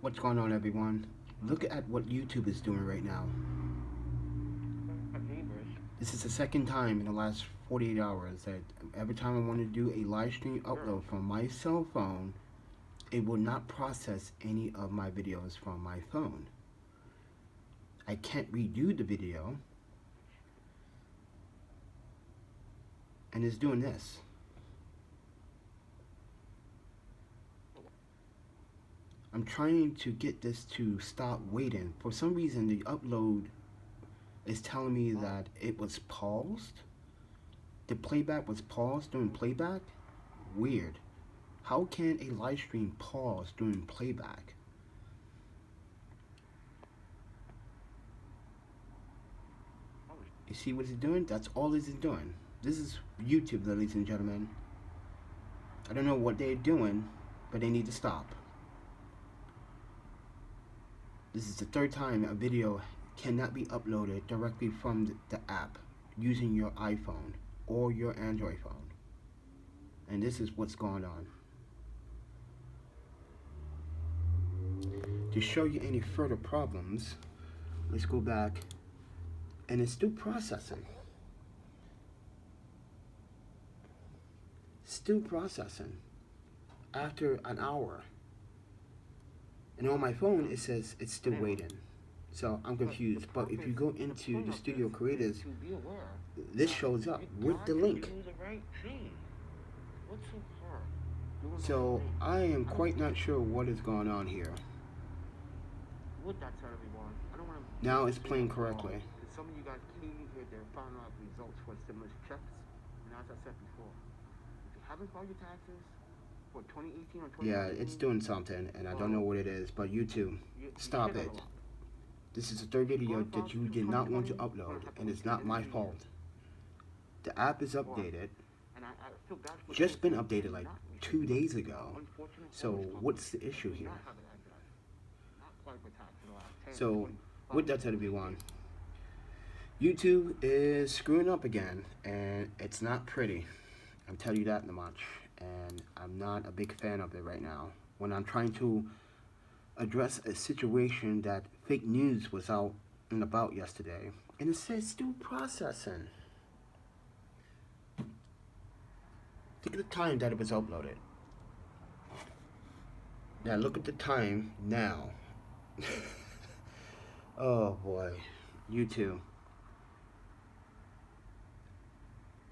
What's going on, everyone? Look at what YouTube is doing right now. This is the second time in the last 48 hours that every time I want to do a live stream upload from my cell phone, it will not process any of my videos from my phone. I can't redo the video, and it's doing this. I'm trying to get this to stop waiting. For some reason, the upload is telling me that it was paused. The playback was paused during playback. Weird. How can a live stream pause during playback? You see what it's doing? That's all it's doing. This is YouTube, ladies and gentlemen. I don't know what they're doing, but they need to stop. This is the third time a video cannot be uploaded directly from the app using your iPhone or your Android phone. And this is what's going on. To show you any further problems, let's go back, and it's still processing. Still processing after an hour. And on my phone it says it's still waiting. So I'm confused. But if you go into the Studio Creators, this shows up with the link. So I am quite not sure what is going on here. Now it's playing correctly. Some of you guys clearly heard their final results for stimulus checks. And as I said before, if you haven't filed your taxes for 2018 or 2019, yeah, it's doing something, and I don't know what it is. But YouTube, stop it. This is the third video that you did not want to upload, and it's not my fault. The app is updated. Just been updated like 2 days ago. So what's the issue here? So with that said, everyone, YouTube is screwing up again, and it's not pretty. I'll tell you that much. And I'm not a big fan of it right now. When I'm trying to address a situation that fake news was out and about yesterday, and it says still processing. Look at the time that it was uploaded. Now look at the time now. Oh boy, YouTube.